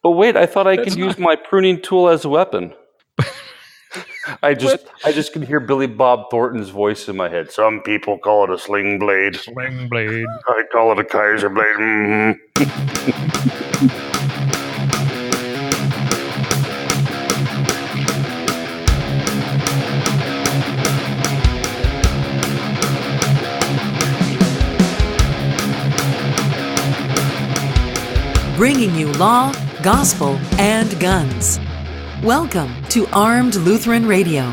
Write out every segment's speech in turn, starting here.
But wait, I thought I could use my pruning tool as a weapon. I just can hear Billy Bob Thornton's voice in my head. Some people call it a sling blade. Sling blade. I call it a Kaiser blade. Bringing you law, gospel, and guns. Welcome to Armed Lutheran Radio.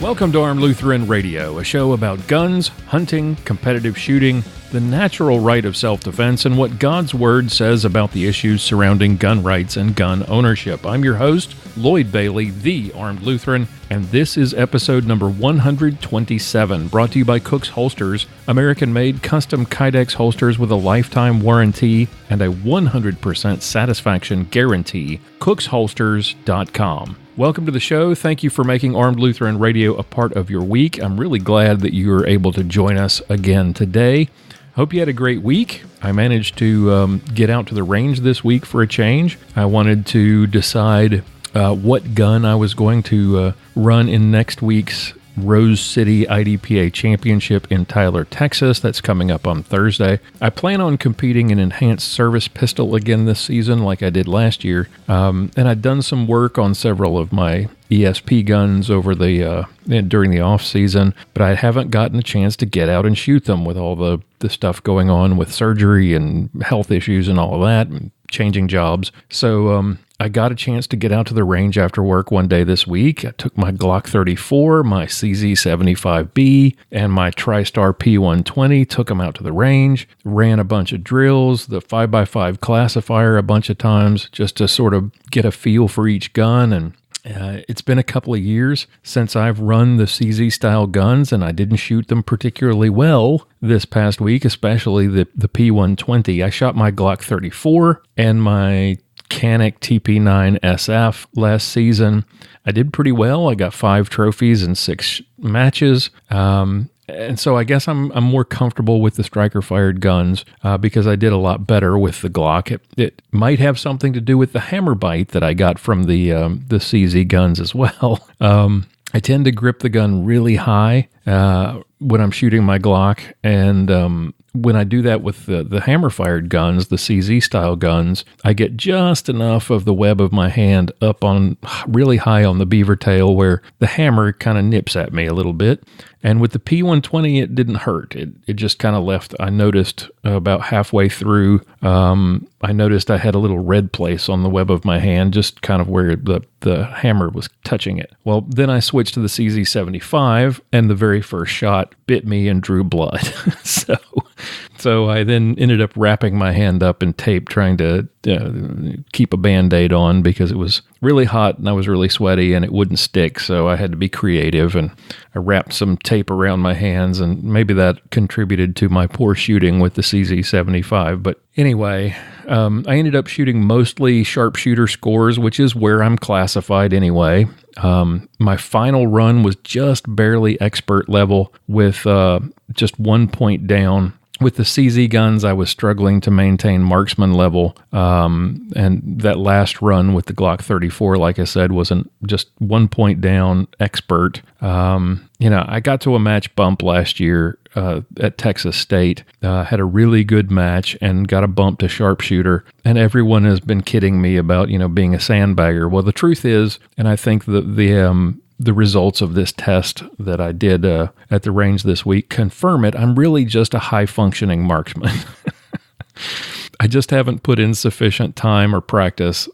Welcome to Armed Lutheran Radio, a show about guns, hunting, competitive shooting, the natural right of self-defense, and what God's Word says about the issues surrounding gun rights and gun ownership. I'm your host, Lloyd Bailey, the Armed Lutheran, and this is episode number 127, brought to you by Cook's Holsters, American-made custom Kydex holsters with a lifetime warranty and a 100% satisfaction guarantee, cooksholsters.com. Welcome to the show. Thank you for making Armed Lutheran Radio a part of your week. I'm really glad that you were able to join us again today. Hope you had a great week. I managed to get out to the range this week for a change. I wanted to decide what gun I was going to run in next week's Rose City IDPA Championship in Tyler, Texas. That's coming up on Thursday. I plan on competing in enhanced service pistol again this season like I did last year. And I'd done some work on several of my ESP guns over the during the off season, but I haven't gotten a chance to get out and shoot them with all the stuff going on with surgery and health issues and all of that and changing jobs. So I got a chance to get out to the range after work one day this week. I took my Glock 34, my CZ75B, and my TriStar P120, took them out to the range, ran a bunch of drills, the 5x5 classifier a bunch of times just to sort of get a feel for each gun. And it's been a couple of years since I've run the CZ-style guns, and I didn't shoot them particularly well this past week, especially the P120. I shot my Glock 34 and my Canic TP9 SF last season. I did pretty well. I got 5 trophies in 6 matches. And so I guess I'm more comfortable with the striker-fired guns because I did a lot better with the Glock. It might have something to do with the hammer bite that I got from the CZ guns as well. I tend to grip the gun really high when I'm shooting my Glock, and when I do that with the hammer-fired guns, the CZ-style guns, I get just enough of the web of my hand up on really high on the beaver tail where the hammer kind of nips at me a little bit. And with the P120, it didn't hurt. It just kind of left. I noticed about halfway through, I noticed I had a little red place on the web of my hand, just kind of where the hammer was touching it. Well, then I switched to the CZ75, and the very first shot bit me and drew blood. So I then ended up wrapping my hand up in tape, trying to keep a Band-Aid on because it was really hot and I was really sweaty and it wouldn't stick. So I had to be creative, and I wrapped some tape around my hands, and maybe that contributed to my poor shooting with the CZ75. But anyway, I ended up shooting mostly sharpshooter scores, which is where I'm classified anyway. My final run was just barely expert level with just 1 point down. With the CZ guns, I was struggling to maintain marksman level, and that last run with the Glock 34, like I said, wasn't just 1 point down expert. I got to a match bump last year at Texas State, had a really good match and got a bump to sharpshooter, and everyone has been kidding me about, being a sandbagger. Well, the truth is, and I think the results of this test that I did at the range this week confirm it. I'm really just a high-functioning marksman. I just haven't put in sufficient time or practice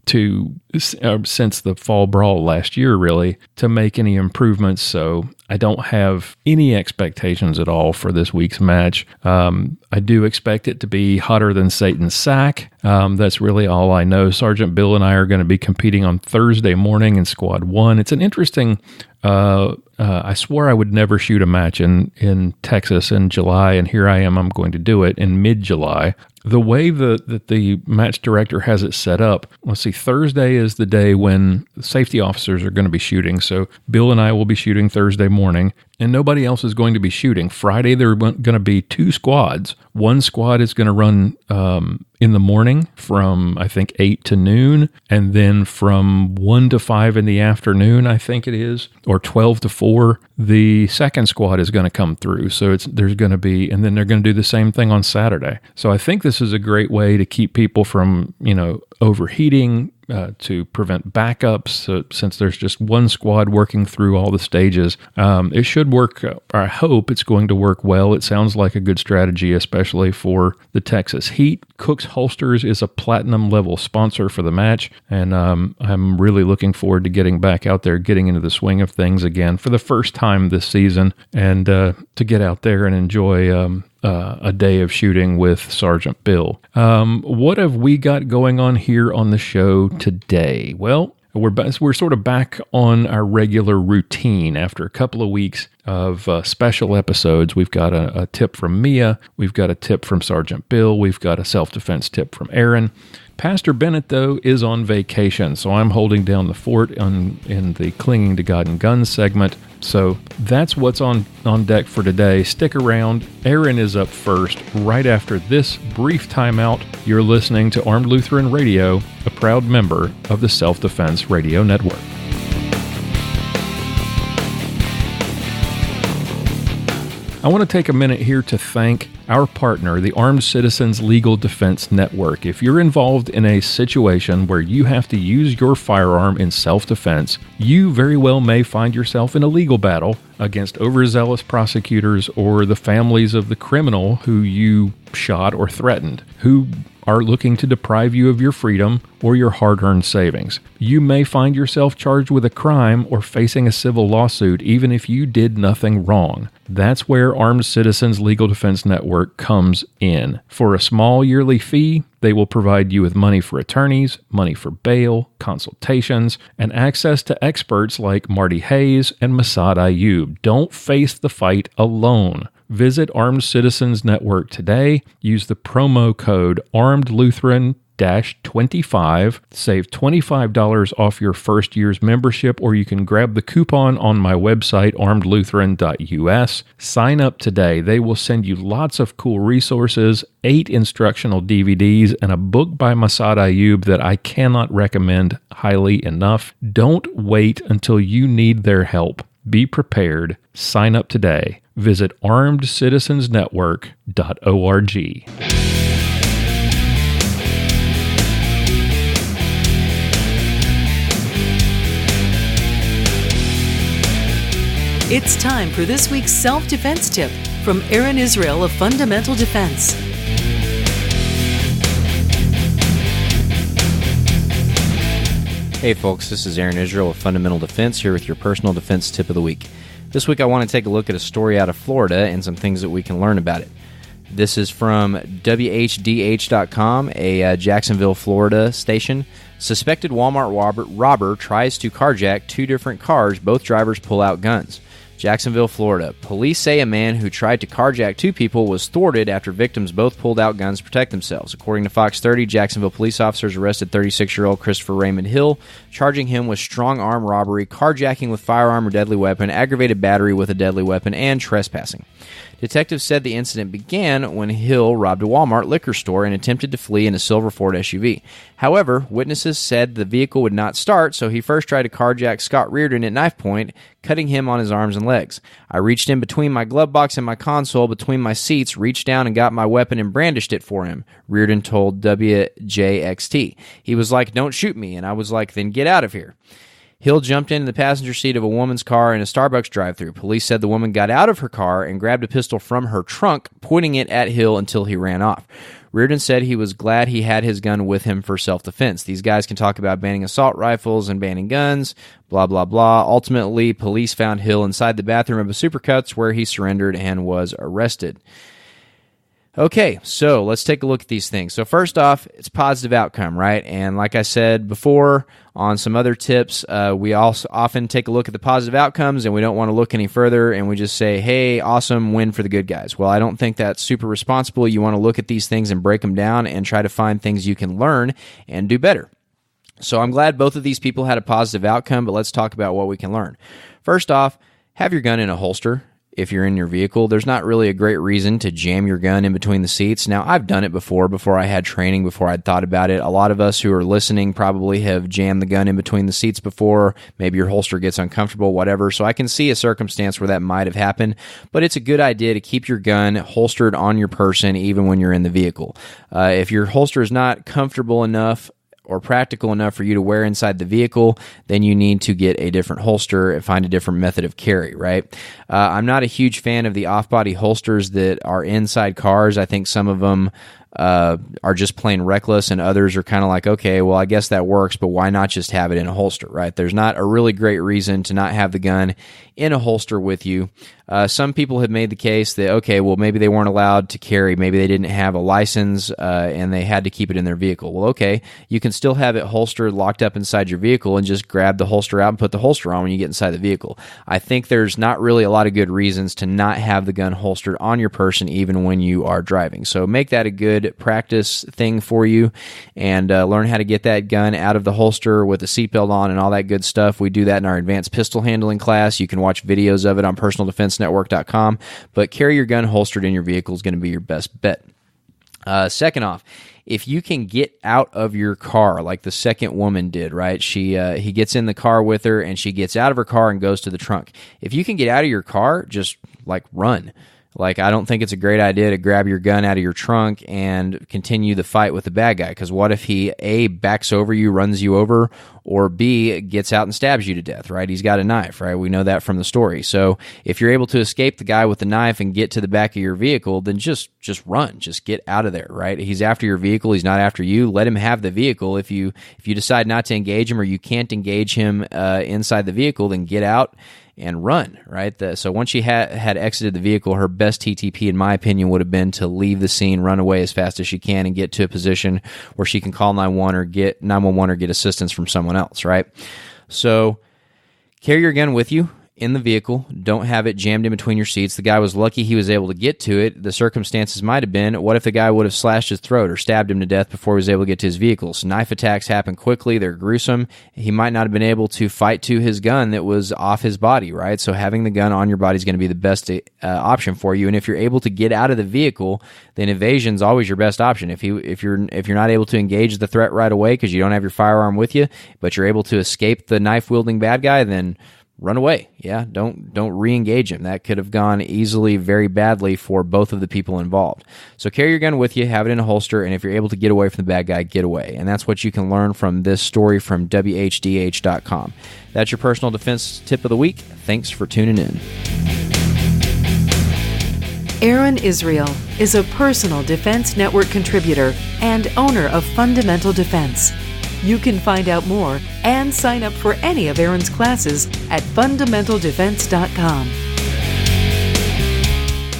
since the fall brawl last year, really, to make any improvements. So I don't have any expectations at all for this week's match. I do expect it to be hotter than Satan's sack. That's really all I know. Sergeant Bill and I are going to be competing on Thursday morning in Squad 1. It's an interesting... I swore I would never shoot a match in Texas in July, and here I am. I'm going to do it in mid-July. The way that the match director has it set up, let's see, Thursday is the day when safety officers are going to be shooting. So Bill and I will be shooting Thursday morning, and nobody else is going to be shooting. Friday, there are going to be 2 squads. One squad is going to run in the morning from, I think, 8 to noon, and then from 1 to 5 in the afternoon, I think it is, or 12 to 4, the second squad is going to come through. So there's going to be, and then they're going to do the same thing on Saturday. So I think this is a great way to keep people from, overheating, to prevent backups. So since there's just one squad working through all the stages, it should work. I hope it's going to work well. It sounds like a good strategy, especially for the Texas Heat. Cook's Holsters is a platinum level sponsor for the match, and I'm really looking forward to getting back out there, getting into the swing of things again for the first time this season, and to get out there and enjoy a day of shooting with Sergeant Bill. What have we got going on here on the show today? Well, we're sort of back on our regular routine after a couple of weeks of special episodes. We've got a tip from Mia. We've got a tip from Sergeant Bill. We've got a self-defense tip from Aaron. Pastor Bennett, though, is on vacation, so I'm holding down the fort in the Clinging to God and Guns segment. So that's what's on deck for today. Stick around. Aaron is up first. Right after this brief timeout, you're listening to Armed Lutheran Radio, a proud member of the Self-Defense Radio Network. I want to take a minute here to thank our partner, the Armed Citizens Legal Defense Network. If you're involved in a situation where you have to use your firearm in self-defense, you very well may find yourself in a legal battle against overzealous prosecutors or the families of the criminal who you shot or threatened, who are looking to deprive you of your freedom or your hard-earned savings. You may find yourself charged with a crime or facing a civil lawsuit even if you did nothing wrong. That's where Armed Citizens Legal Defense Network comes in. For a small yearly fee, they will provide you with money for attorneys, money for bail, consultations, and access to experts like Marty Hayes and Masad Ayub. Don't face the fight alone. Visit Armed Citizens Network today. Use the promo code ARMEDLutheran-25. Save $25 off your first year's membership, or you can grab the coupon on my website, armedlutheran.us. Sign up today. They will send you lots of cool resources, 8 instructional DVDs, and a book by Masad Ayub that I cannot recommend highly enough. Don't wait until you need their help. Be prepared. Sign up today. Visit armedcitizensnetwork.org. It's time for this week's self-defense tip from Aaron Israel of Fundamental Defense. Hey folks, this is Aaron Israel of Fundamental Defense here with your personal defense tip of the week. This week I want to take a look at a story out of Florida and some things that we can learn about it. This is from WHDH.com, a Jacksonville, Florida station. Suspected Walmart robber tries to carjack 2 different cars. Both drivers pull out guns. Jacksonville, Florida. Police say a man who tried to carjack 2 people was thwarted after victims both pulled out guns to protect themselves. According to Fox 30, Jacksonville police officers arrested 36-year-old Christopher Raymond Hill, charging him with strong arm robbery, carjacking with firearm or deadly weapon, aggravated battery with a deadly weapon, and trespassing. Detectives said the incident began when Hill robbed a Walmart liquor store and attempted to flee in a silver Ford SUV. However, witnesses said the vehicle would not start, so he first tried to carjack Scott Reardon at knife point, cutting him on his arms and legs. I reached in between my glove box and my console between my seats, reached down and got my weapon and brandished it for him, Reardon told WJXT. He was like, "Don't shoot me," and I was like, "Then get out of here." Hill jumped into the passenger seat of a woman's car in a Starbucks drive-thru. Police said the woman got out of her car and grabbed a pistol from her trunk, pointing it at Hill until he ran off. Reardon said he was glad he had his gun with him for self-defense. These guys can talk about banning assault rifles and banning guns, blah, blah, blah. Ultimately, police found Hill inside the bathroom of a Supercuts where he surrendered and was arrested. Okay, so let's take a look at these things. So first off, it's positive outcome, right? And like I said before on some other tips, we also often take a look at the positive outcomes and we don't want to look any further and we just say, hey, awesome, win for the good guys. Well, I don't think that's super responsible. You want to look at these things and break them down and try to find things you can learn and do better. So I'm glad both of these people had a positive outcome, but let's talk about what we can learn. First off, have your gun in a holster. If you're in your vehicle, there's not really a great reason to jam your gun in between the seats. Now, I've done it before I had training, before I'd thought about it. A lot of us who are listening probably have jammed the gun in between the seats before. Maybe your holster gets uncomfortable, whatever. So I can see a circumstance where that might have happened, but it's a good idea to keep your gun holstered on your person even when you're in the vehicle. If your holster is not comfortable enough or practical enough for you to wear inside the vehicle, then you need to get a different holster and find a different method of carry, right? I'm not a huge fan of the off-body holsters that are inside cars. I think some of them are just plain reckless, and others are kind of like, okay, well, I guess that works, but why not just have it in a holster, right? There's not a really great reason to not have the gun in a holster with you. Some people have made the case that, okay, well, maybe they weren't allowed to carry, maybe they didn't have a license, and they had to keep it in their vehicle. Well, okay, you can still have it holstered, locked up inside your vehicle, and just grab the holster out and put the holster on when you get inside the vehicle. I think there's not really a lot of good reasons to not have the gun holstered on your person even when you are driving. So make that a good practice thing for you, and learn how to get that gun out of the holster with the seatbelt on and all that good stuff. We do that in our advanced pistol handling class. You can watch videos of it on personaldefensenetwork.com, but carry your gun holstered in your vehicle is going to be your best bet. Second off, if you can get out of your car like the second woman did, right? He gets in the car with her, and she gets out of her car and goes to the trunk. If you can get out of your car, just run. I don't think it's a great idea to grab your gun out of your trunk and continue the fight with the bad guy, because what if he, A, backs over you, runs you over, or B, gets out and stabs you to death, right? He's got a knife, right? We know that from the story. So if you're able to escape the guy with the knife and get to the back of your vehicle, then just run. Just get out of there, right? He's after your vehicle. He's not after you. Let him have the vehicle. If you decide not to engage him, or you can't engage him inside the vehicle, then get out and run, right? So once she had exited the vehicle, her best TTP, in my opinion, would have been to leave the scene, run away as fast as she can, and get to a position where she can call 911 or get assistance from someone else, right? So carry your gun with you in the vehicle. Don't have it jammed in between your seats. The guy was lucky he was able to get to it. The circumstances might have been, what if the guy would have slashed his throat or stabbed him to death before he was able to get to his vehicle? So knife attacks happen quickly. They're gruesome. He might not have been able to fight to his gun that was off his body, right? So having the gun on your body is going to be the best option for you. And if you're able to get out of the vehicle, then evasion is always your best option. If you're not able to engage the threat right away because you don't have your firearm with you, but you're able to escape the knife-wielding bad guy, then run away. Yeah, don't re-engage him. That could have gone easily very badly for both of the people involved. So carry your gun with you, have it in a holster, and if you're able to get away from the bad guy, get away. And that's what you can learn from this story from WHDH.com. That's your personal defense tip of the week. Thanks for tuning in. Aaron Israel is a Personal Defense Network contributor and owner of Fundamental Defense. You can find out more and sign up for any of Aaron's classes at fundamentaldefense.com.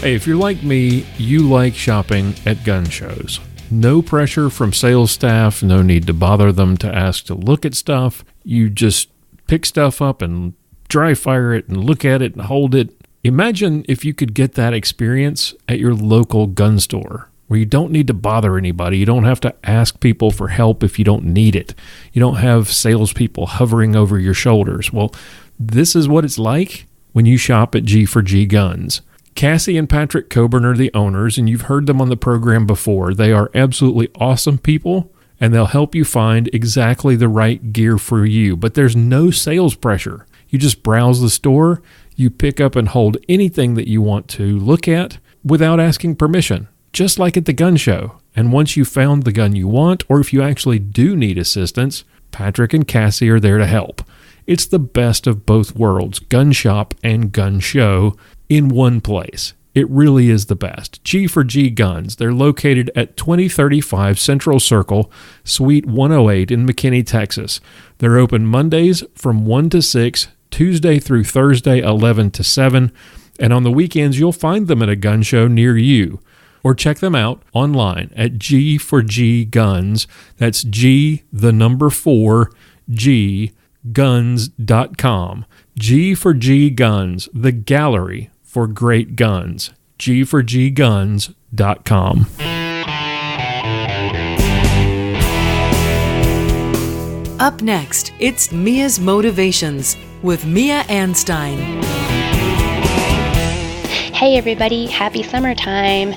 Hey, if you're like me, you like shopping at gun shows. No pressure from sales staff, no need to bother them to ask to look at stuff. You just pick stuff up and dry fire it and look at it and hold it. Imagine if you could get that experience at your local gun store, where you don't need to bother anybody. You don't have to ask people for help if you don't need it. You don't have salespeople hovering over your shoulders. Well, this is what it's like when you shop at G4G Guns. Cassie and Patrick Coburn are the owners, and you've heard them on the program before. They are absolutely awesome people, and they'll help you find exactly the right gear for you. But there's no sales pressure. You just browse the store, you pick up and hold anything that you want to look at without asking permission, just like at the gun show. And once you've found the gun you want, or if you actually do need assistance, Patrick and Cassie are there to help. It's the best of both worlds, gun shop and gun show, in one place. It really is the best. G4G Guns. They're located at 2035 Central Circle, Suite 108 in McKinney, Texas. They're open Mondays from 1 to 6, Tuesday through Thursday 11 to 7, and on the weekends you'll find them at a gun show near you. Or check them out online at G4G Guns. That's G, the number 4, G, guns.com. G4G Guns, the gallery for great guns. G4GGuns.com. Up next, it's Mia's Motivations with Mia Anstein. Hey everybody, happy summertime.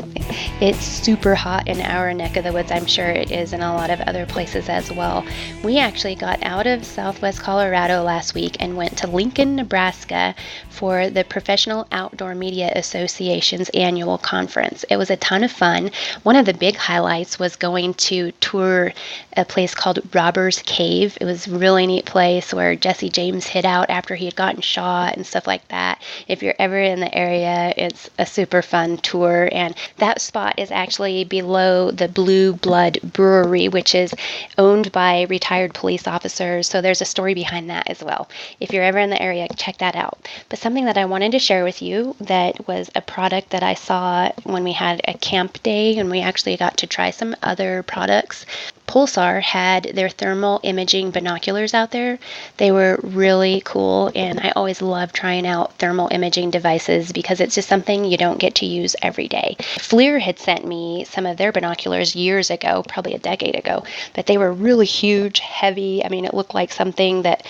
It's super hot in our neck of the woods. I'm sure it is in a lot of other places as well. We actually got out of Southwest Colorado last week and went to Lincoln, Nebraska for the Professional Outdoor Media Association's annual conference. It was a ton of fun. One of the big highlights was going to tour a place called Robbers Cave. It was a really neat place where Jesse James hid out after he had gotten shot and stuff like that. If you're ever in the area, it's a super fun tour, and that spot is actually below the Blue Blood Brewery, which is owned by retired police officers. So there's a story behind that as well. If you're ever in the area, check that out. But something that I wanted to share with you that was a product that I saw when we had a camp day, and we actually got to try some other products. Pulsar had their thermal imaging binoculars out there. They were really cool, and I always love trying out thermal imaging devices because it's just something you don't get to use every day. FLIR had sent me some of their binoculars years ago, probably a decade ago, but they were really huge, heavy. I mean, it looked like something that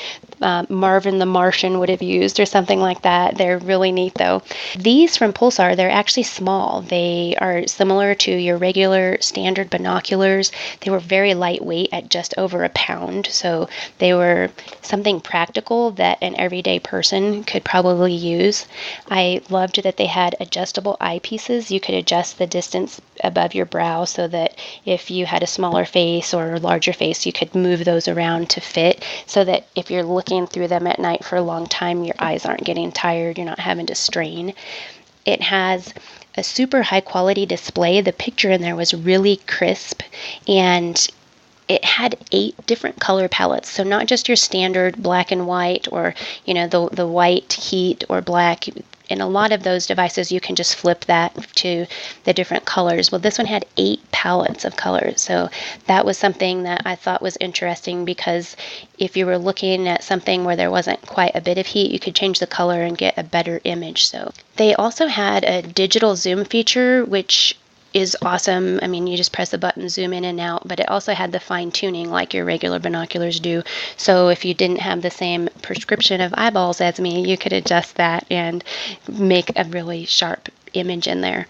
Marvin the Martian would have used or something like that. They're really neat though. These from Pulsar, they're actually small. They are similar to your regular standard binoculars. They were very lightweight at just over a pound, so they were something practical that an everyday person could probably use. I loved that they had adjustable eyepieces. You could adjust the distance above your brow so that if you had a smaller face or a larger face, you could move those around to fit, so that if you're looking through them at night for a long time, your eyes aren't getting tired, you're not having to strain. It has a super high quality display. The picture in there was really crisp, and it had 8 different color palettes. So not just your standard black and white, or the white, heat, or black. In a lot of those devices, you can just flip that to the different colors. Well, this one had 8 palettes of colors. So that was something that I thought was interesting, because if you were looking at something where there wasn't quite a bit of heat, you could change the color and get a better image. So they also had a digital zoom feature, which is awesome. I mean, you just press the button, zoom in and out, but it also had the fine tuning like your regular binoculars do. So if you didn't have the same prescription of eyeballs as me, you could adjust that and make a really sharp image in there.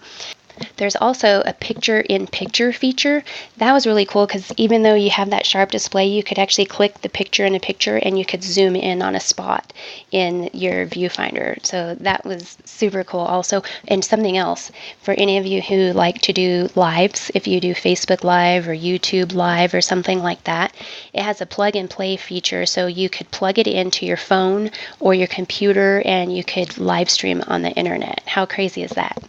There's also a picture-in-picture feature. That was really cool because even though you have that sharp display, you could actually click the picture in a picture and you could zoom in on a spot in your viewfinder. So that was super cool also. And something else, for any of you who like to do lives, if you do Facebook Live or YouTube Live or something like that, it has a plug-and-play feature. So you could plug it into your phone or your computer and you could live stream on the internet. How crazy is that?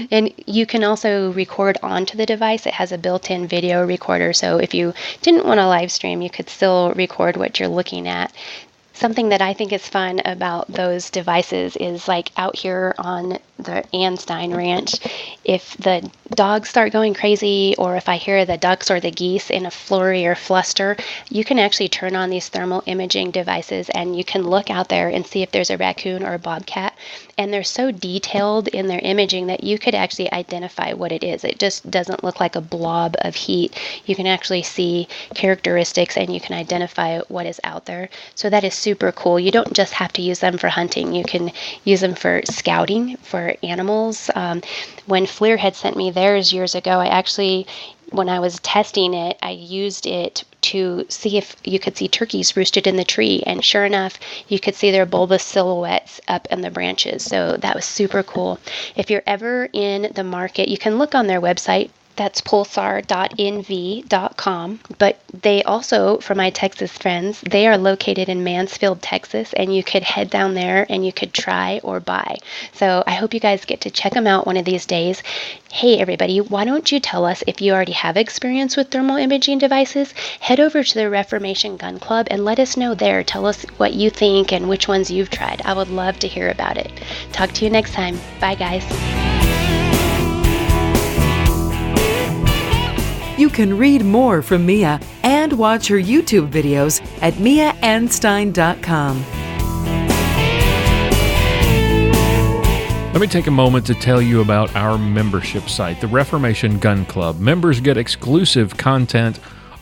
And you can also record onto the device. It has a built-in video recorder, so if you didn't want to live stream, you could still record what you're looking at. Something that I think is fun about those devices is like out here on the Anstein Ranch, if the dogs start going crazy, or if I hear the ducks or the geese in a flurry or fluster, you can actually turn on these thermal imaging devices and you can look out there and see if there's a raccoon or a bobcat. And they're so detailed in their imaging that you could actually identify what it is. It just doesn't look like a blob of heat. You can actually see characteristics and you can identify what is out there. So that is super cool. You don't just have to use them for hunting. You can use them for scouting, for animals. When FLIR had sent me theirs years ago, when I was testing it, I used it to see if you could see turkeys roosted in the tree. And sure enough, you could see their bulbous silhouettes up in the branches. So that was super cool. If you're ever in the market, you can look on their website. That's pulsar.nv.com. But they also, for my Texas friends, they are located in Mansfield, Texas, and you could head down there and you could try or buy. So I hope you guys get to check them out one of these days. Hey, everybody, why don't you tell us if you already have experience with thermal imaging devices? Head over to the Reformation Gun Club and let us know there. Tell us what you think and which ones you've tried. I would love to hear about it. Talk to you next time. Bye, guys. You can read more from Mia and watch her YouTube videos at miaanstein.com. Let me take a moment to tell you about our membership site, the Reformation Gun Club. Members get exclusive content,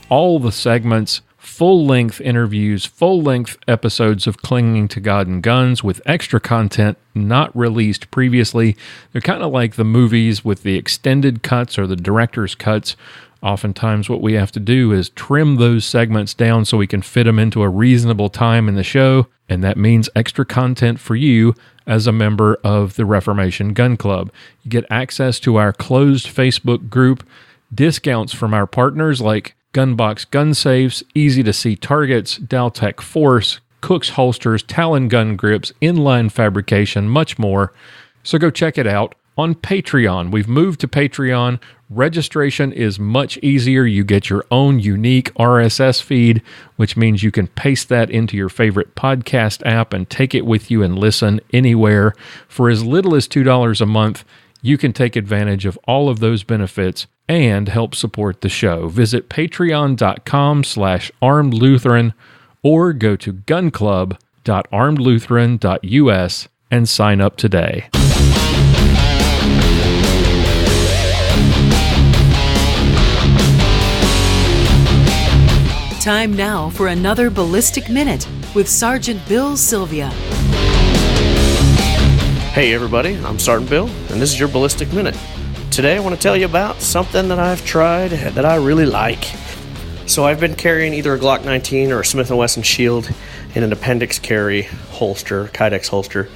all the segments, full-length interviews, full-length episodes of Clinging to God and Guns with extra content not released previously. They're kind of like the movies with the extended cuts or the director's cuts. Oftentimes what we have to do is trim those segments down so we can fit them into a reasonable time in the show, and that means extra content for you as a member of the Reformation Gun Club. You get access to our closed Facebook group, discounts from our partners like Gunbox Gun Safes, Easy to See Targets, Dowtech Force, Cook's Holsters, Talon Gun Grips, Inline Fabrication, much more. So go check it out on Patreon. We've moved to Patreon. Registration is much easier. You get your own unique RSS feed, which means you can paste that into your favorite podcast app and take it with you and listen anywhere. For as little as $2 a month, you can take advantage of all of those benefits and help support the show. Visit patreon.com/armedlutheran or go to gunclub.armedlutheran.us and sign up today. Time now for another Ballistic Minute with Sergeant Bill Sylvia. Hey everybody, I'm Sergeant Bill, and this is your Ballistic Minute. Today I want to tell you about something that I've tried that I really like. So I've been carrying either a Glock 19 or a Smith & Wesson Shield in an appendix carry holster, Kydex holster,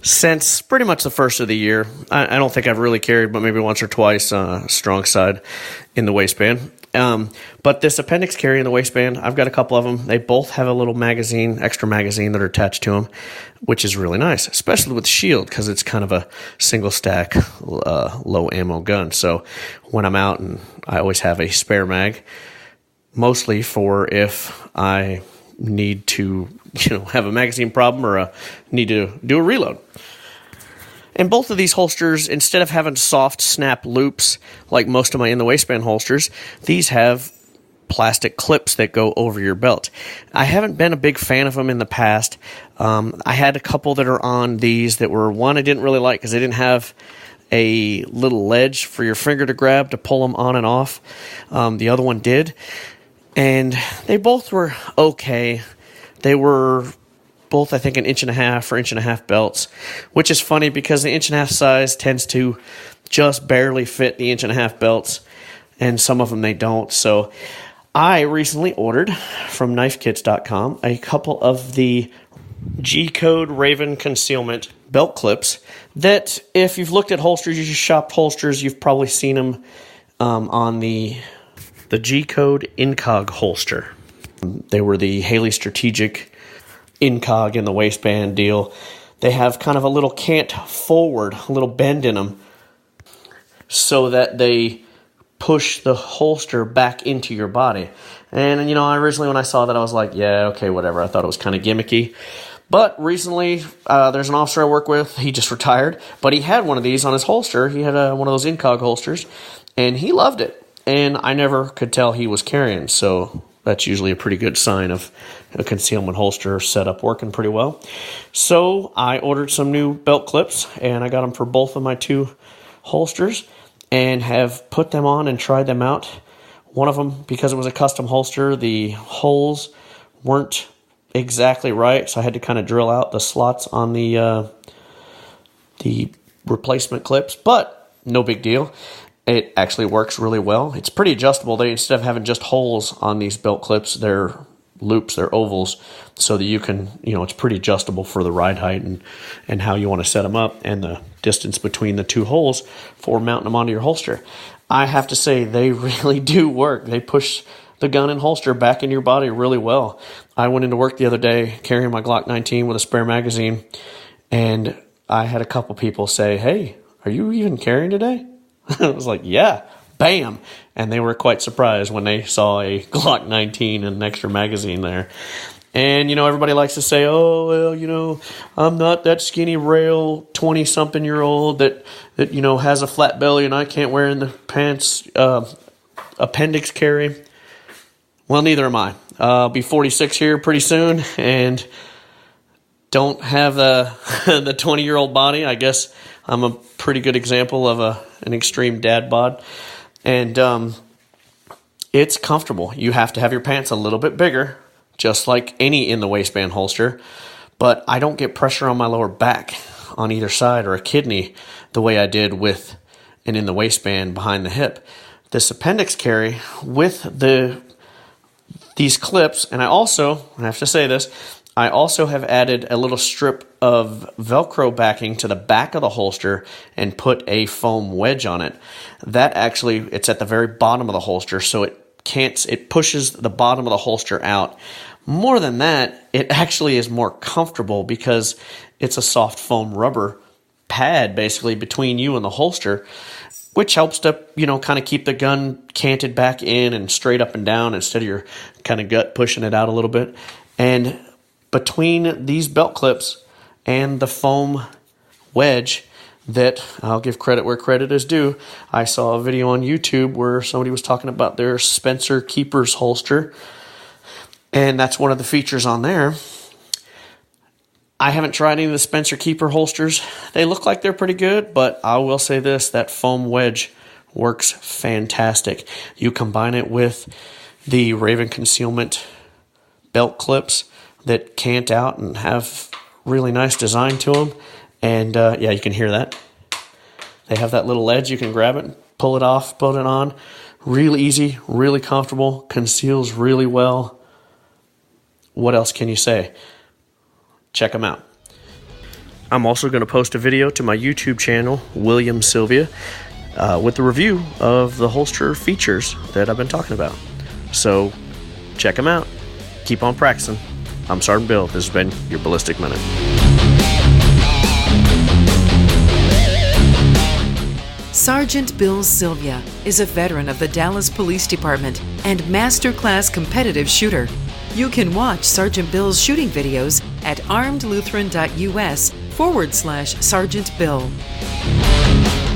since pretty much the first of the year. I don't think I've really carried, but maybe once or twice, strong side in the waistband. But this appendix carry in the waistband, I've got a couple of them. They both have a little magazine, extra magazine that are attached to them, which is really nice, especially with the Shield because it's kind of a single stack, low ammo gun. So when I'm out, and I always have a spare mag, mostly for if I need to, have a magazine problem or need to do a reload. And both of these holsters, instead of having soft snap loops like most of my in the waistband holsters, these have plastic clips that go over your belt. I haven't been a big fan of them in the past. I had a couple that are on these that were, one I didn't really like because they didn't have a little ledge for your finger to grab to pull them on and off. The other one did. And they both were okay. They were both, I think, 1.5 inches or 1.5 inches belts, which is funny because the 1.5 inch size tends to just barely fit the 1.5 inch belts, and some of them they don't. So I recently ordered from knifekits.com a couple of the G-Code Raven concealment belt clips that, if you've looked at holsters, you've shopped holsters, you've probably seen them on the G-Code Incog holster. They were the Haley Strategic Incog in the waistband deal. They have kind of a little cant forward, a little bend in them, so that they push the holster back into your body. And, originally when I saw that, I was like, yeah, okay, whatever. I thought it was kind of gimmicky. But recently, there's an officer I work with. He just retired, but he had one of these on his holster. He had one of those Incog holsters, and he loved it. And I never could tell he was carrying, so that's usually a pretty good sign of a concealment holster setup working pretty well. So I ordered some new belt clips, and I got them for both of my two holsters and have put them on and tried them out. One of them, because it was a custom holster, the holes weren't exactly right, so I had to kind of drill out the slots on the replacement clips, but no big deal. It actually works really well. It's pretty adjustable. Instead of having just holes on these belt clips, they're loops, they're ovals, so that you can, it's pretty adjustable for the ride height and how you want to set them up and the distance between the two holes for mounting them onto your holster. I have to say, they really do work. They push the gun and holster back in your body really well. I went into work the other day carrying my Glock 19 with a spare magazine, and I had a couple people say, "Hey, are you even carrying today?" I was like, yeah, bam. And they were quite surprised when they saw a Glock 19 and an extra magazine there. And, everybody likes to say, oh, well, I'm not that skinny rail 20-something-year-old that has a flat belly and I can't wear in the pants appendix carry. Well, neither am I. I'll be 46 here pretty soon and don't have the 20-year-old body. I guess I'm a pretty good example of an extreme dad bod. And It's comfortable. You have to have your pants a little bit bigger, just like any in the waistband holster, but I don't get pressure on my lower back on either side or a kidney the way I did with an in the waistband behind the hip. This appendix carry with these clips, and I have to say this, I also have added a little strip of Velcro backing to the back of the holster and put a foam wedge on it. That actually, it's at the very bottom of the holster, so it pushes the bottom of the holster out. More than that, it actually is more comfortable because it's a soft foam rubber pad basically between you and the holster, which helps to, kind of keep the gun canted back in and straight up and down instead of your kind of gut pushing it out a little bit. And between these belt clips and the foam wedge, that I'll give credit where credit is due. I saw a video on YouTube where somebody was talking about their Spencer Keepers holster, and that's one of the features on there. I haven't tried any of the Spencer Keeper holsters. They look like they're pretty good, but I will say this, that foam wedge works fantastic. You combine it with the Raven Concealment belt clips that cant out and have really nice design to them. And you can hear that. They have that little edge. You can grab it, pull it off, put it on. Really easy, really comfortable, conceals really well. What else can you say? Check them out. I'm also going to post a video to my YouTube channel, William Sylvia, with the review of the holster features that I've been talking about. So check them out. Keep on practicing. I'm Sergeant Bill. This has been your Ballistic Minute. Sergeant Bill Sylvia is a veteran of the Dallas Police Department and masterclass competitive shooter. You can watch Sergeant Bill's shooting videos at armedlutheran.us/Sergeant Bill.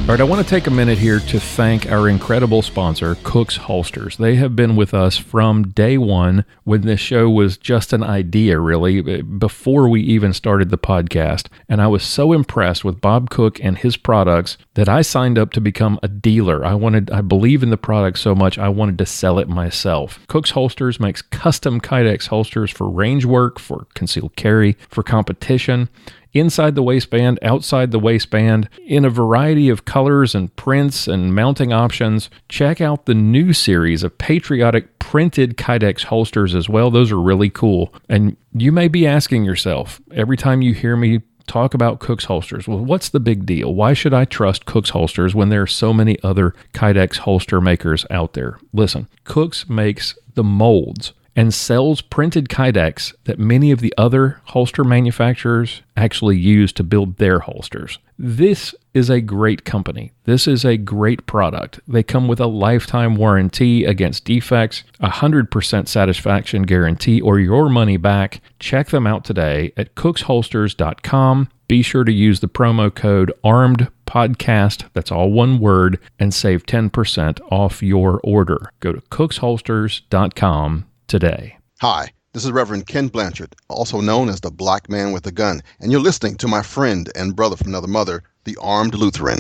All right, I want to take a minute here to thank our incredible sponsor, Cook's Holsters. They have been with us from day one when this show was just an idea, really, before we even started the podcast. And I was so impressed with Bob Cook and his products that I signed up to become a dealer. I believe in the product so much, I wanted to sell it myself. Cook's Holsters makes custom Kydex holsters for range work, for concealed carry, for competition, inside the waistband, outside the waistband, in a variety of colors and prints and mounting options. Check out the new series of patriotic printed Kydex holsters as well. Those are really cool. And you may be asking yourself, every time you hear me talk about Cook's Holsters, well, what's the big deal? Why should I trust Cook's Holsters when there are so many other Kydex holster makers out there? Listen, Cook's makes the molds and sells printed Kydex that many of the other holster manufacturers actually use to build their holsters. This is a great company. This is a great product. They come with a lifetime warranty against defects, 100% satisfaction guarantee, or your money back. Check them out today at cooksholsters.com. Be sure to use the promo code ARMEDPODCAST, that's all one word, and save 10% off your order. Go to cooksholsters.com today. Hi, this is Reverend Ken Blanchard, also known as the Black Man with a Gun, and you're listening to my friend and brother from another mother, the Armed Lutheran.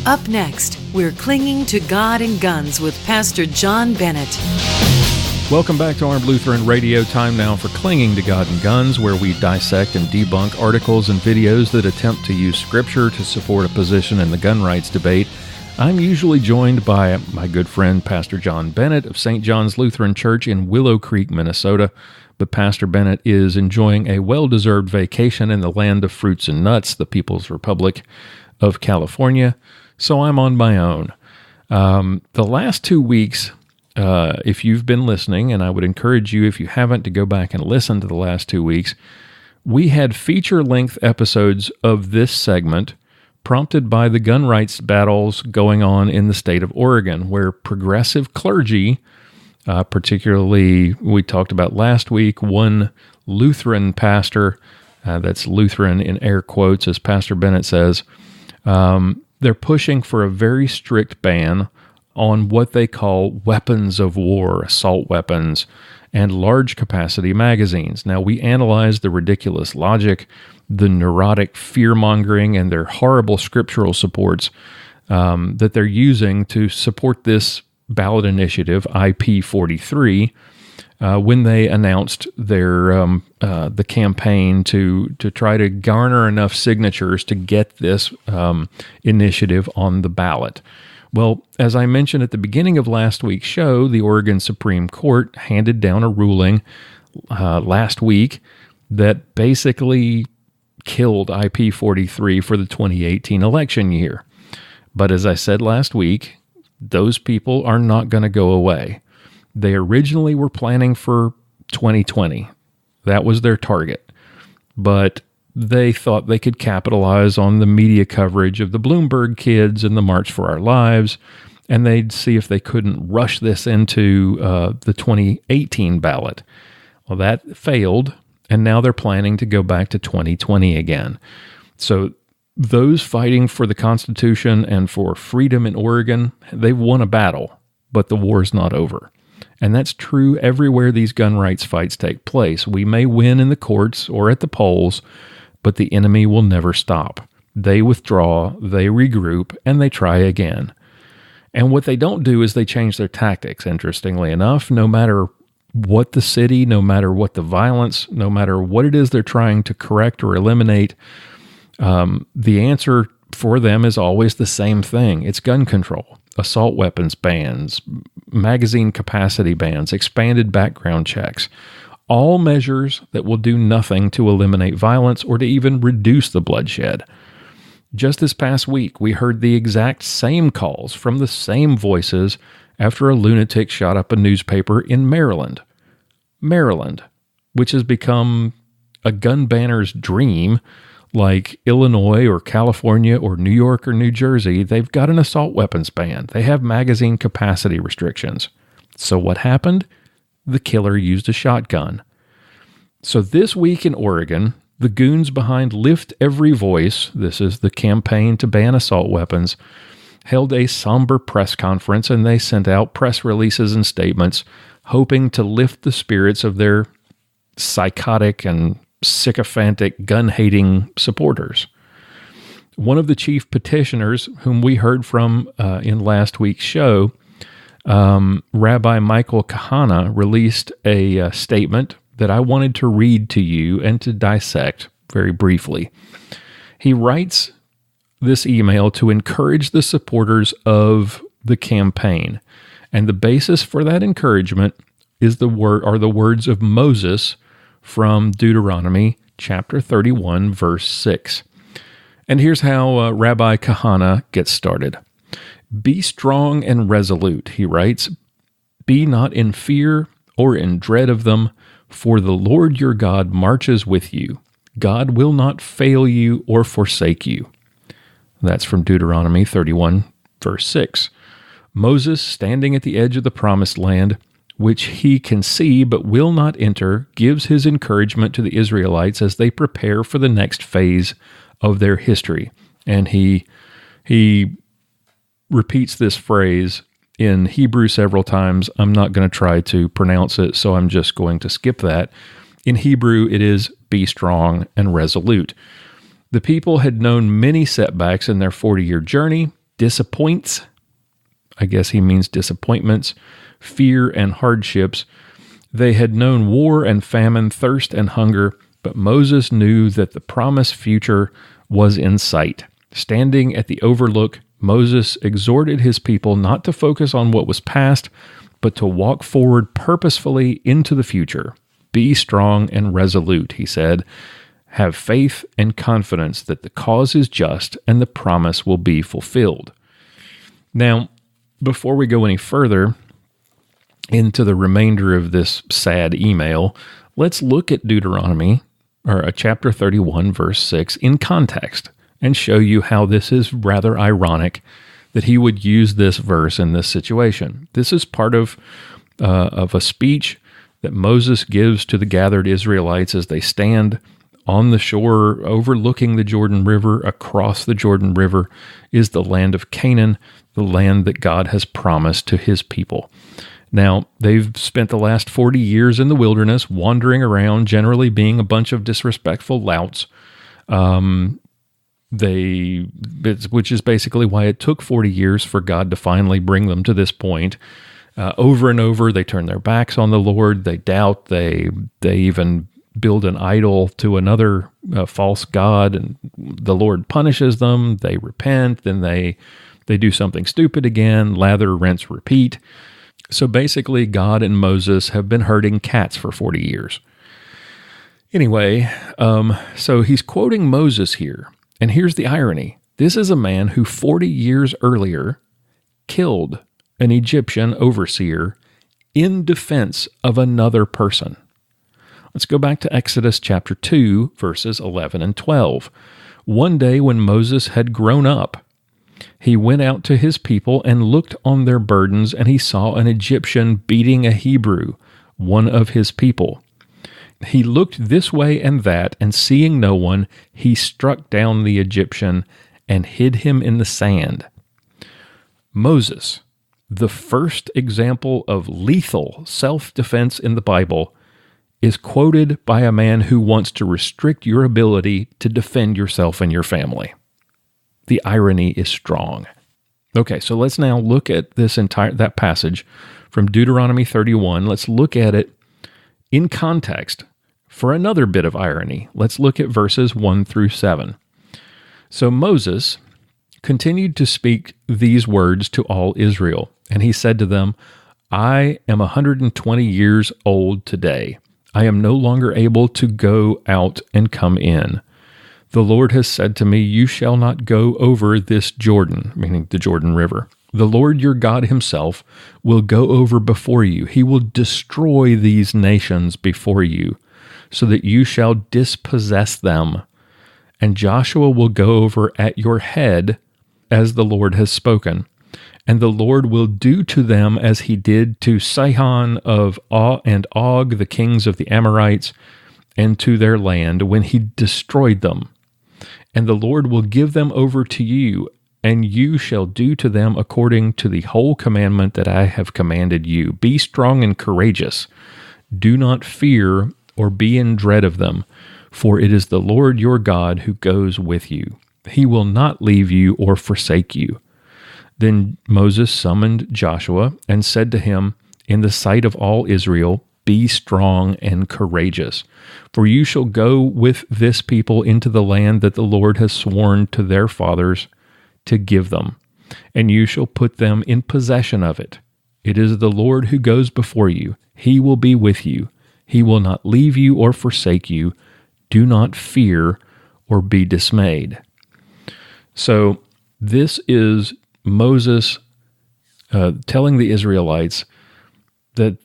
Up next, we're clinging to God and guns with Pastor John Bennett. Welcome back to Armed Lutheran Radio. Time now for Clinging to God and Guns, where we dissect and debunk articles and videos that attempt to use Scripture to support a position in the gun rights debate. I'm usually joined by my good friend, Pastor John Bennett of St. John's Lutheran Church in Willow Creek, Minnesota. But Pastor Bennett is enjoying a well-deserved vacation in the land of fruits and nuts, the People's Republic of California. So I'm on my own. The last 2 weeks, if you've been listening, and I would encourage you, if you haven't, to go back and listen to the last 2 weeks, we had feature-length episodes of this segment prompted by the gun rights battles going on in the state of Oregon, where progressive clergy, particularly we talked about last week, one Lutheran pastor, that's Lutheran in air quotes, as Pastor Bennett says, they're pushing for a very strict ban on what they call weapons of war, assault weapons, and large capacity magazines. Now, we analyzed the ridiculous logic, the neurotic fear-mongering, and their horrible scriptural supports that they're using to support this ballot initiative, IP43, when they announced their the campaign to try to garner enough signatures to get this initiative on the ballot. Well, as I mentioned at the beginning of last week's show, the Oregon Supreme Court handed down a ruling last week that basically killed IP43 for the 2018 election year. But as I said last week, those people are not going to go away. They originally were planning for 2020. That was their target. But they thought they could capitalize on the media coverage of the Bloomberg kids and the March for Our Lives, and they'd see if they couldn't rush this into the 2018 ballot. Well, that failed, and now they're planning to go back to 2020 again. So those fighting for the Constitution and for freedom in Oregon, they've won a battle, but the war's not over. And that's true everywhere these gun rights fights take place. We may win in the courts or at the polls, but the enemy will never stop. They withdraw, they regroup, and they try again. And what they don't do is they change their tactics, interestingly enough. No matter what the city, no matter what the violence, no matter what it is they're trying to correct or eliminate, the answer for them is always the same thing. It's gun control, assault weapons bans, magazine capacity bans, expanded background checks, all measures that will do nothing to eliminate violence or to even reduce the bloodshed. Just this past week, we heard the exact same calls from the same voices after a lunatic shot up a newspaper in Maryland. Maryland, which has become a gun banner's dream, like Illinois or California or New York or New Jersey. They've got an assault weapons ban. They have magazine capacity restrictions. So what happened? The killer used a shotgun. So this week in Oregon, the goons behind Lift Every Voice, this is the campaign to ban assault weapons, held a somber press conference, and they sent out press releases and statements hoping to lift the spirits of their psychotic and sycophantic gun-hating supporters. One of the chief petitioners, whom we heard from in last week's show, Rabbi Michael Kahana, released a statement that I wanted to read to you and to dissect very briefly. He writes this email to encourage the supporters of the campaign, and the basis for that encouragement is the words of Moses from Deuteronomy chapter 31, verse 6. And here's how Rabbi Kahana gets started. Be strong and resolute, he writes. Be not in fear or in dread of them, for the Lord your God marches with you. God will not fail you or forsake you. That's from Deuteronomy 31, verse 6. Moses, standing at the edge of the promised land, which he can see but will not enter, gives his encouragement to the Israelites as they prepare for the next phase of their history. And he repeats this phrase in Hebrew several times. I'm not going to try to pronounce it, so I'm just going to skip that. In Hebrew, it is be strong and resolute. The people had known many setbacks in their 40-year journey, disappoints, I guess he means disappointments, fear and hardships. They had known war and famine, thirst and hunger, but Moses knew that the promised future was in sight. Standing at the overlook, Moses exhorted his people not to focus on what was past, but to walk forward purposefully into the future. Be strong and resolute, he said. Have faith and confidence that the cause is just and the promise will be fulfilled. Now, before we go any further into the remainder of this sad email, let's look at Deuteronomy, or chapter 31, verse 6, in context and show you how this is rather ironic that he would use this verse in this situation. This is part of a speech that Moses gives to the gathered Israelites as they stand on the shore overlooking the Jordan River. Across the Jordan River is the land of Canaan, the land that God has promised to his people. Now, they've spent the last 40 years in the wilderness, wandering around, generally being a bunch of disrespectful louts. which is basically why it took 40 years for God to finally bring them to this point. Over and over, they turn their backs on the Lord. They doubt. They even build an idol to another false god, and the Lord punishes them. They repent. Then they do something stupid again. Lather, rinse, repeat. So basically, God and Moses have been herding cats for 40 years. Anyway, so he's quoting Moses here. And here's the irony. This is a man who 40 years earlier killed an Egyptian overseer in defense of another person. Let's go back to Exodus chapter 2, verses 11 and 12. One day when Moses had grown up, he went out to his people and looked on their burdens, and he saw an Egyptian beating a Hebrew, one of his people. He looked this way and that, and seeing no one, he struck down the Egyptian and hid him in the sand. Moses, the first example of lethal self-defense in the Bible, is quoted by a man who wants to restrict your ability to defend yourself and your family. The irony is strong. Okay, so let's now look at that passage from Deuteronomy 31. Let's look at it in context for another bit of irony. Let's look at verses 1 through 7. So Moses continued to speak these words to all Israel, and he said to them, I am 120 years old today. I am no longer able to go out and come in. The Lord has said to me, you shall not go over this Jordan, meaning the Jordan River. The Lord your God himself will go over before you. He will destroy these nations before you, so that you shall dispossess them. And Joshua will go over at your head, as the Lord has spoken. And the Lord will do to them as he did to Sihon and Og, the kings of the Amorites, and to their land, when he destroyed them. And the Lord will give them over to you, and you shall do to them according to the whole commandment that I have commanded you. Be strong and courageous. Do not fear or be in dread of them, for it is the Lord your God who goes with you. He will not leave you or forsake you. Then Moses summoned Joshua and said to him, in the sight of all Israel, be strong and courageous, for you shall go with this people into the land that the Lord has sworn to their fathers to give them, and you shall put them in possession of it. It is the Lord who goes before you. He will be with you. He will not leave you or forsake you. Do not fear or be dismayed. So this is Moses telling the Israelites that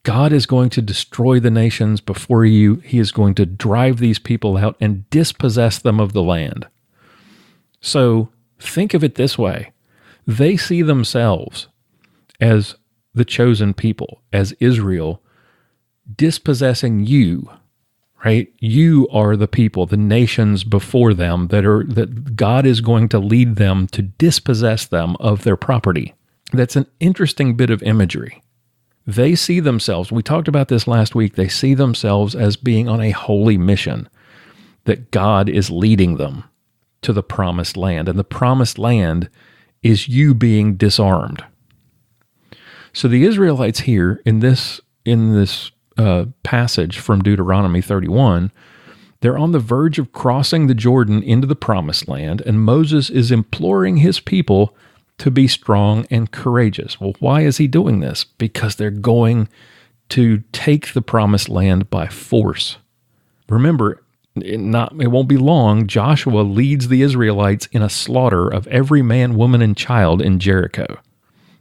God is going to destroy the nations before you. He is going to drive these people out and dispossess them of the land. So think of it this way. They see themselves as the chosen people, as Israel, dispossessing you, right? You are the people, the nations before them that God is going to lead them to dispossess them of their property. That's an interesting bit of imagery. They see themselves, we talked about this last week, they see themselves as being on a holy mission, that God is leading them to the promised land, and the promised land is you being disarmed. So the Israelites here in this passage from Deuteronomy 31, they're on the verge of crossing the Jordan into the promised land, and Moses is imploring his people to be strong and courageous. Well, why is he doing this? Because they're going to take the promised land by force. Remember, it won't be long, Joshua leads the Israelites in a slaughter of every man, woman, and child in Jericho.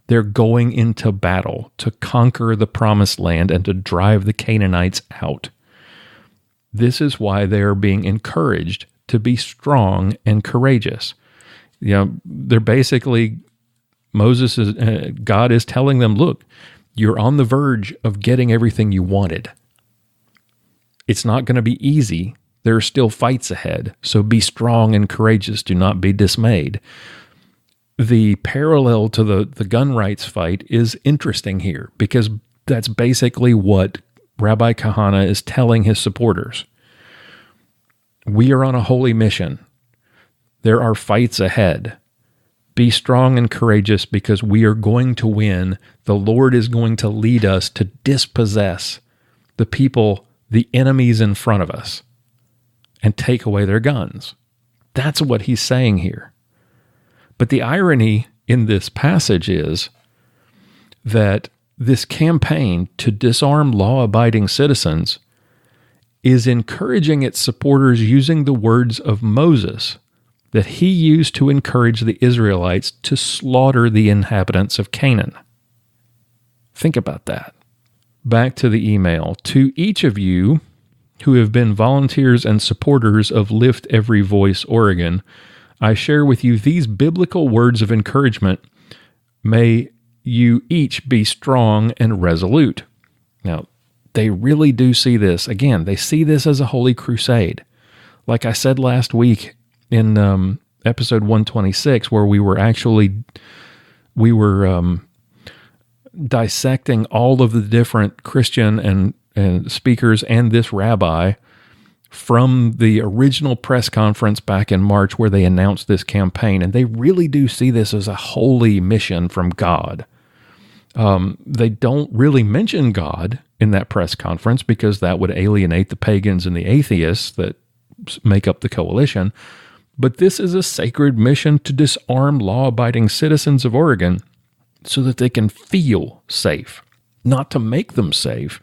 They're going into battle to conquer the promised land and to drive the Canaanites out. This is why they are being encouraged to be strong and courageous. They're basically, God is telling them, look, you're on the verge of getting everything you wanted. It's not going to be easy. There are still fights ahead. So be strong and courageous. Do not be dismayed. The parallel to the gun rights fight is interesting here, because that's basically what Rabbi Kahana is telling his supporters. We are on a holy mission. There are fights ahead. Be strong and courageous because we are going to win. The Lord is going to lead us to dispossess the people, the enemies in front of us, and take away their guns. That's what he's saying here. But the irony in this passage is that this campaign to disarm law-abiding citizens is encouraging its supporters using the words of Moses that he used to encourage the Israelites to slaughter the inhabitants of Canaan. Think about that. Back to the email. To each of you who have been volunteers and supporters of Lift Every Voice Oregon, I share with you these biblical words of encouragement. May you each be strong and resolute. Now, they really do see this. Again, they see this as a holy crusade. Like I said last week in episode 126, where we were dissecting all of the different Christian and speakers and this rabbi from the original press conference back in March where they announced this campaign. And they really do see this as a holy mission from God. They don't really mention God in that press conference because that would alienate the pagans and the atheists that make up the coalition. But this is a sacred mission to disarm law-abiding citizens of Oregon so that they can feel safe. Not to make them safe,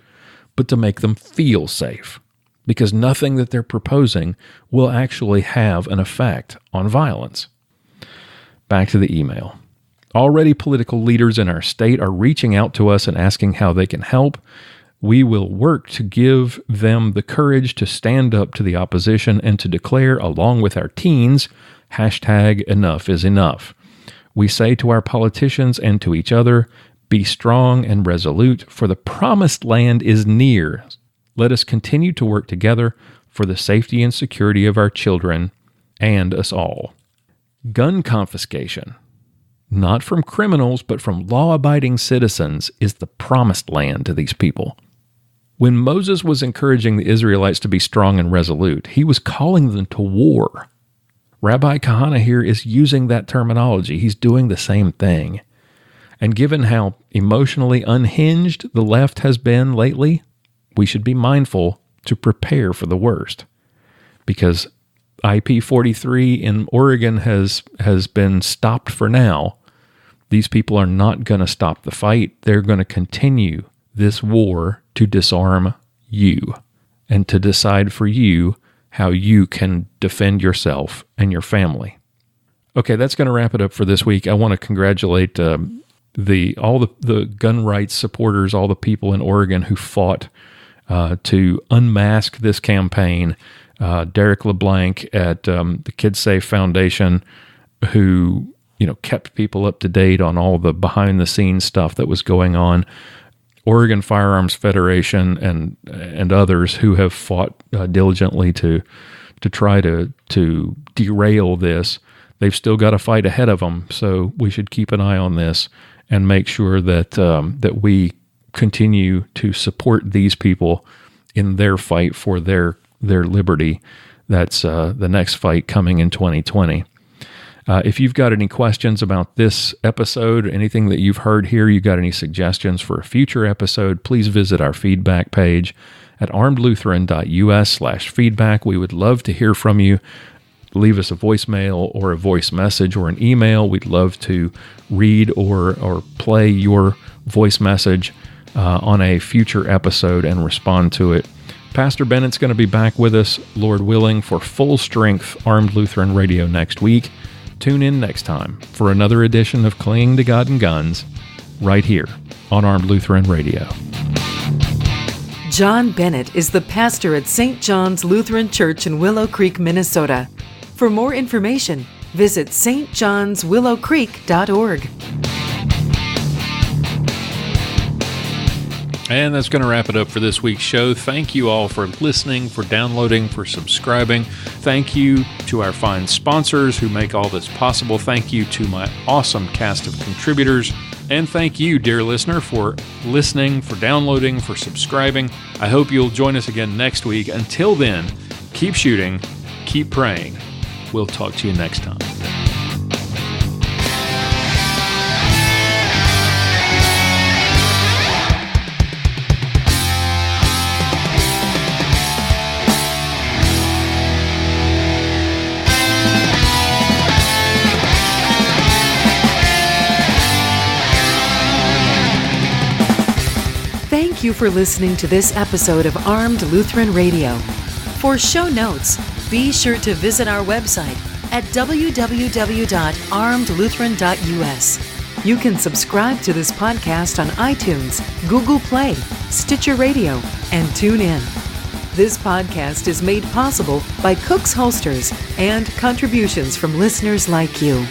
but to make them feel safe. Because nothing that they're proposing will actually have an effect on violence. Back to the email. Already political leaders in our state are reaching out to us and asking how they can help. We will work to give them the courage to stand up to the opposition and to declare, along with our teens, #enough is enough. We say to our politicians and to each other, be strong and resolute, for the promised land is near. Let us continue to work together for the safety and security of our children and us all. Gun confiscation, not from criminals, but from law-abiding citizens, is the promised land to these people. When Moses was encouraging the Israelites to be strong and resolute, he was calling them to war. Rabbi Kahana here is using that terminology. He's doing the same thing. And given how emotionally unhinged the left has been lately, we should be mindful to prepare for the worst. Because IP-43 in Oregon has been stopped for now. These people are not going to stop the fight. They're going to continue this war to disarm you and to decide for you how you can defend yourself and your family. Okay, that's going to wrap it up for this week. I want to congratulate all the gun rights supporters, all the people in Oregon who fought to unmask this campaign. Derek LeBlanc at the Kids Safe Foundation, who kept people up to date on all the behind-the-scenes stuff that was going on. Oregon Firearms Federation and others who have fought diligently to try to derail this. They've still got a fight ahead of them, so we should keep an eye on this and make sure that we continue to support these people in their fight for their liberty. That's the next fight coming in 2020. If you've got any questions about this episode, anything that you've heard here, you got any suggestions for a future episode, please visit our feedback page at armedlutheran.us/feedback. We would love to hear from you. Leave us a voicemail or a voice message or an email. We'd love to read or play your voice message on a future episode and respond to it. Pastor Bennett's going to be back with us, Lord willing, for Full Strength Armed Lutheran Radio next week. Tune in next time for another edition of Clinging to God and Guns, right here on Armed Lutheran Radio. John Bennett is the pastor at St. John's Lutheran Church in Willow Creek, Minnesota. For more information, visit stjohnswillowcreek.org. And that's going to wrap it up for this week's show. Thank you all for listening, for downloading, for subscribing. Thank you to our fine sponsors who make all this possible. Thank you to my awesome cast of contributors. And thank you, dear listener, for listening, for downloading, for subscribing. I hope you'll join us again next week. Until then, keep shooting, keep praying, We'll talk to you next time. Thank you for listening to this episode of Armed Lutheran Radio. For show notes, be sure to visit our website at www.armedlutheran.us. You can subscribe to this podcast on iTunes, Google Play, Stitcher Radio, and TuneIn. This podcast is made possible by Cook's Holsters and contributions from listeners like you.